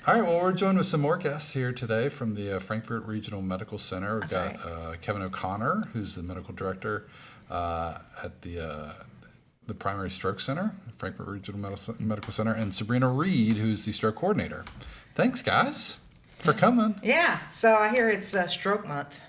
All right, well, we're joined with some more guests here today from the Frankfort Regional Medical Center. We've got Kevin O'Connor, who's the medical director at the Primary Stroke Center, Frankfort Regional Medical Center, and Sabrina Reed, who's the stroke coordinator. Thanks, guys, for coming. Yeah, so I hear it's Stroke Month.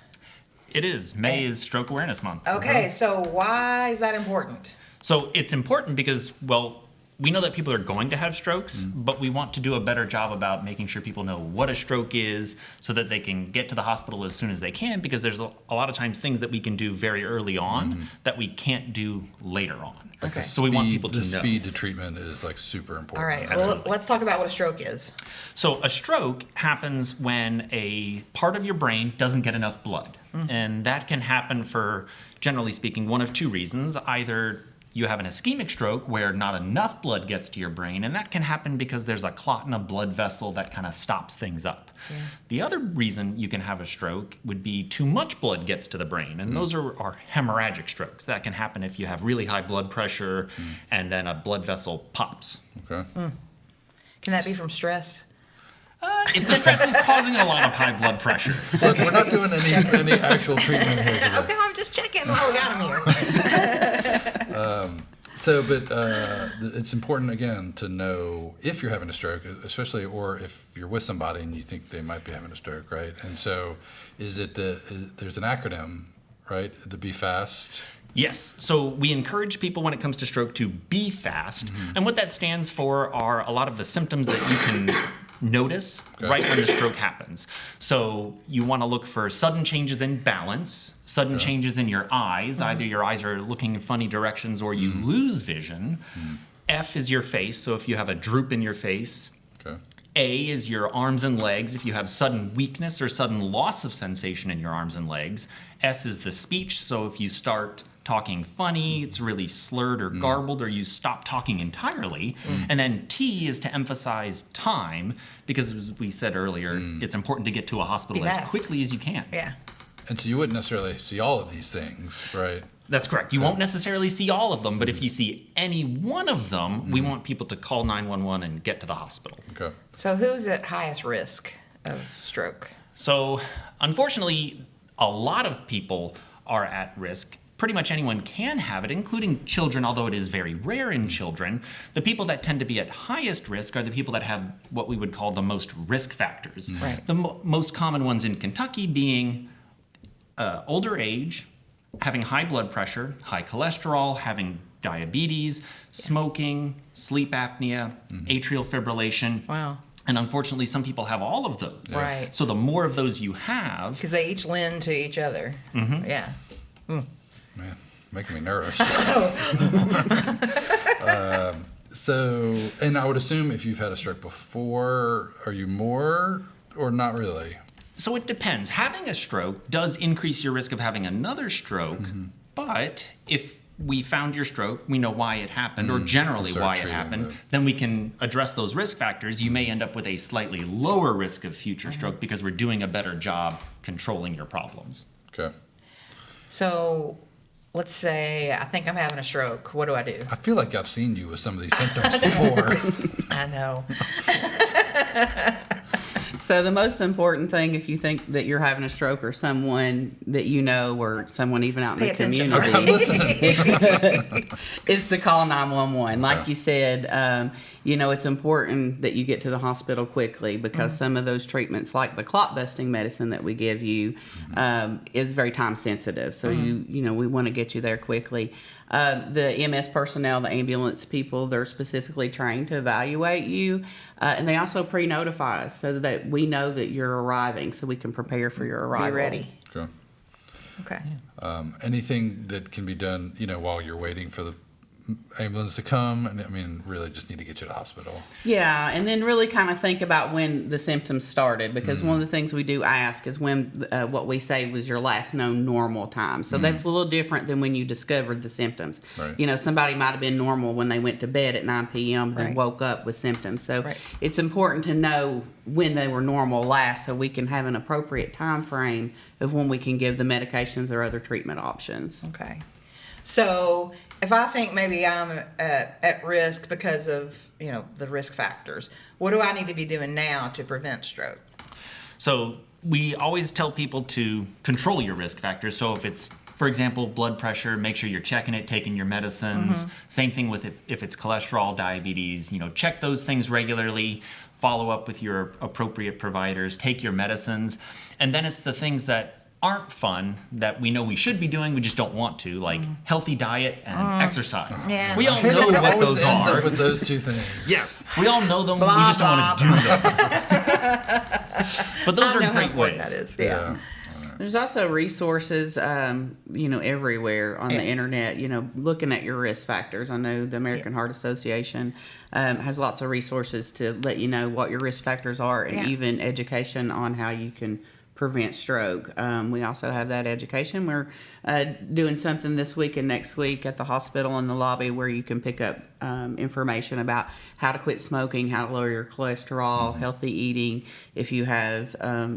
It is. May is Stroke Awareness Month. Okay, so why is that important? So it's important because, well, we know that people are going to have strokes, but we want to do a better job about making sure people know what a stroke is so that they can get to the hospital as soon as they can, because there's a lot of times things that we can do very early on that we can't do later on. Okay. So we want people to know. The speed to treatment is like super important. All right, well, let's talk about what a stroke is. So a stroke happens when a part of your brain doesn't get enough blood. And that can happen for, generally speaking, one of two reasons. Either you have an ischemic stroke where not enough blood gets to your brain, and that can happen because there's a clot in a blood vessel that kind of stops things up. Yeah. The other reason you can have a stroke would be too much blood gets to the brain, and those are hemorrhagic strokes. That can happen if you have really high blood pressure and then a blood vessel pops. Okay. Can that be from stress? If the stress is causing a lot of high blood pressure. Look, we're not doing any actual treatment here today. Okay, I'm just checking while we got him here. It's important, again, to know if you're having a stroke, especially, or if you're with somebody and you think they might be having a stroke, right? And so there's an acronym, right? The Be Fast. Yes. So we encourage people when it comes to stroke to be fast. And what that stands for are a lot of the symptoms that you can notice right when the stroke happens. So you want to look for sudden changes in balance, sudden changes in your eyes. Either your eyes are looking in funny directions or you lose vision. F is your face. So if you have a droop in your face. A is your arms and legs, if you have sudden weakness or sudden loss of sensation in your arms and legs. S is the speech. So if you start talking funny, it's really slurred or garbled, or you stop talking entirely. And then T is to emphasize time, because as we said earlier, it's important to get to a hospital as quickly as you can. Yeah. And so you wouldn't necessarily see all of these things, right? That's correct. You won't necessarily see all of them, but if you see any one of them, we want people to call 911 and get to the hospital. Okay. So who's at highest risk of stroke? So unfortunately, a lot of people are at risk. Pretty much anyone can have it, including children, although it is very rare in children. The people that tend to be at highest risk are the people that have what we would call the most risk factors. Right. The most common ones in Kentucky being older age, having high blood pressure, high cholesterol, having diabetes, smoking, sleep apnea, atrial fibrillation. Wow. And unfortunately, some people have all of those. Right. So the more of those you have... Because they each lend to each other. Yeah. Man, making me nervous. And I would assume if you've had a stroke before, are you more or not really? So it depends. Having a stroke does increase your risk of having another stroke, but if we found your stroke, we know why it happened, or generally why it happened, then we can address those risk factors. You may end up with a slightly lower risk of future stroke because we're doing a better job controlling your problems. Okay. So let's say I think I'm having a stroke. What do I do? I feel like I've seen you with some of these symptoms before. I know. So the most important thing, if you think that you're having a stroke, or someone that you know, or someone even out in the community, I'm listening. is to call 911. Like you said, it's important that you get to the hospital quickly, because some of those treatments, like the clot busting medicine that we give you, is very time sensitive. So we want to get you there quickly. The MS personnel, the ambulance people, they're specifically trained to evaluate you. And they also pre-notify us so that we know that you're arriving, so we can prepare for your arrival. Be ready. Okay. Okay. Anything that can be done, while you're waiting for the ambulance to come, and I mean, really just need to get you to the hospital. Yeah, and then really kind of think about when the symptoms started, because one of the things we do ask is when what we say was your last known normal time. So that's a little different than when you discovered the symptoms. Right. Somebody might have been normal when they went to bed at 9 p.m. and woke up with symptoms. So it's important to know when they were normal last, so we can have an appropriate time frame of when we can give the medications or other treatment options. Okay. So if I think maybe I'm at risk because of, the risk factors, what do I need to be doing now to prevent stroke? So we always tell people to control your risk factors. So if it's, for example, blood pressure, make sure you're checking it, taking your medicines. Same thing with if it's cholesterol, diabetes, check those things regularly, follow up with your appropriate providers, take your medicines. And then it's the things that aren't fun that we know we should be doing, we just don't want to, like healthy diet and exercise. Yeah. We all know what Always those ends are. up with those two things. Yes, we all know them. Blah, we just don't want to do blah, them. But those I know are how great important ways. that is. Yeah. There's also resources, everywhere on the internet, looking at your risk factors. I know the American Heart Association has lots of resources to let you know what your risk factors are, and even education on how you can prevent stroke. We also have that education. We're doing something this week and next week at the hospital in the lobby where you can pick up information about how to quit smoking, how to lower your cholesterol, healthy eating. If you have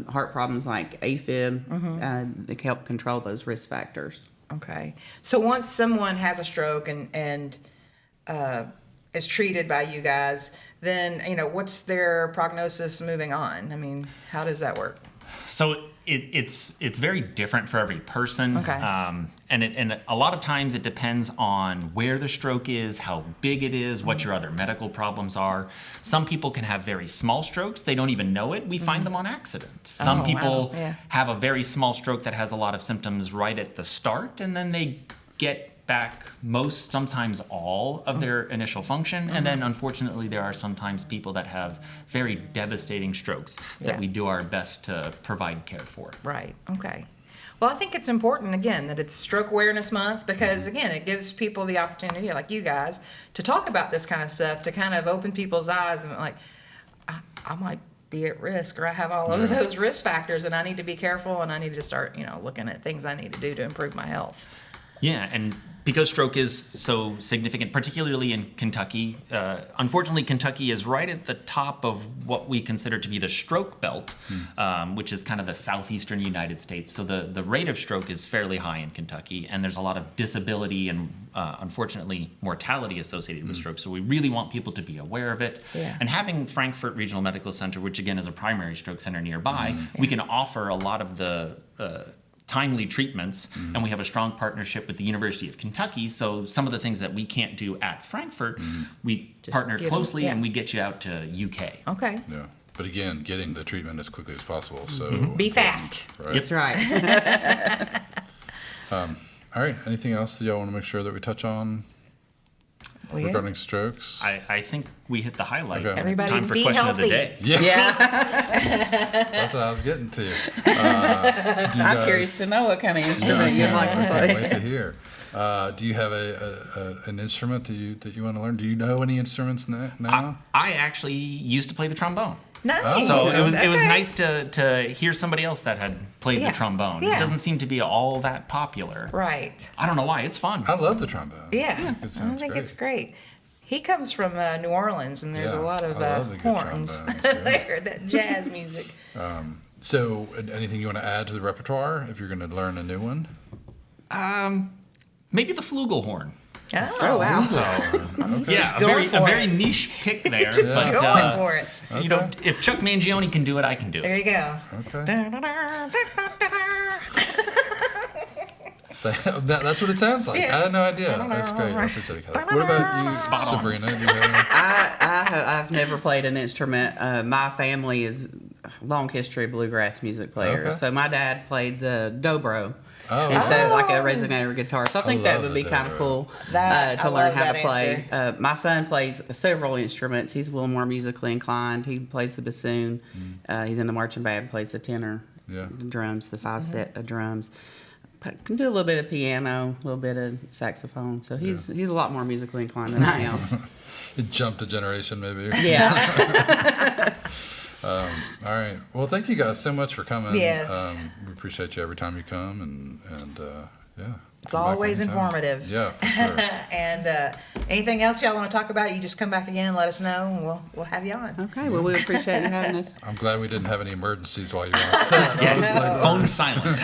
heart problems like AFib, they can help control those risk factors. Okay. So once someone has a stroke and is treated by you guys, then, what's their prognosis moving on? I mean, how does that work? So it's very different for every person. Okay. And a lot of times it depends on where the stroke is, how big it is, what your other medical problems are. Some people can have very small strokes. They don't even know it. We find them on accident. Some people have a very small stroke that has a lot of symptoms right at the start, and then they get back sometimes all of their initial function. And then unfortunately there are sometimes people that have very devastating strokes that we do our best to provide care for. Right. Okay. Well, I think it's important, again, that it's Stroke Awareness Month because, again, it gives people the opportunity, like you guys, to talk about this kind of stuff, to kind of open people's eyes and, like, I might be at risk, or I have all of those risk factors, and I need to be careful, and I need to start, looking at things I need to do to improve my health. Yeah, and because stroke is so significant, particularly in Kentucky, unfortunately, Kentucky is right at the top of what we consider to be the stroke belt, which is kind of the southeastern United States. So the rate of stroke is fairly high in Kentucky, and there's a lot of disability and, unfortunately, mortality associated with stroke. So we really want people to be aware of it. Yeah. And having Frankfort Regional Medical Center, which again is a primary stroke center nearby, we can offer a lot of the timely treatments, and we have a strong partnership with the University of Kentucky. So some of the things that we can't do at Frankfort, we partner get 'em, closely and we get you out to UK. Okay. Yeah. But again, getting the treatment as quickly as possible. So Be important, fast. Right? That's right. All right. Anything else that y'all want to make sure that we touch on Well, yeah. regarding strokes? I think we hit the highlight. Okay. And Everybody it's time for be question of the healthy. day. Yeah. That's what I was getting to. I'm curious to know what kind of instrument you'd like to I play. can't wait to hear. Do you have an instrument that you want to learn? Do you know any instruments now? I actually used to play the trombone. Nice. So it was Okay. nice to hear somebody else that had played Yeah. the trombone. Yeah. It doesn't seem to be all that popular. Right. I don't know why. It's fun. I love the trombone. Yeah. It I sounds think great. it's great. He comes from New Orleans, and there's a Yeah, lot of I love the good horns trombones, yeah. there, that jazz music. So, anything you want to add to the repertoire if you're going to learn a new one? Maybe the flugelhorn. Oh, wow. So, yeah, going a for very it. niche pick there. Just but, going for it. You know, if Chuck Mangione can do it, I can do There it. you go. Okay. That's what it sounds like. Yeah. I had no idea. That's great. I appreciate it, Kelly. What about you, Spot on. Sabrina? Do you have I've never played an instrument. My family is a long history of bluegrass music players. Okay. So my dad played the dobro. Oh, And so, like a Oh. resonator guitar. So I think that love would the be kind of dobro. cool That- to I learn love how that to play. answer. My son plays several instruments. He's a little more musically inclined. He plays the bassoon. He's in the marching band, plays the tenor, Yeah. the drums, the Mm-hmm. 5-set of drums. But can do a little bit of piano, a little bit of saxophone. So he's a lot more musically inclined than I am. It jumped a generation, maybe. Yeah. All right. Well, thank you guys so much for coming. Yes. We appreciate you every time you come, and yeah. It's Come back always anytime. informative. Yeah, for sure. And anything else y'all want to talk about, you just come back again and let us know, and we'll have you on. Okay. Well, we appreciate you having us. I'm glad we didn't have any emergencies while you were on set. Yes, phone silent.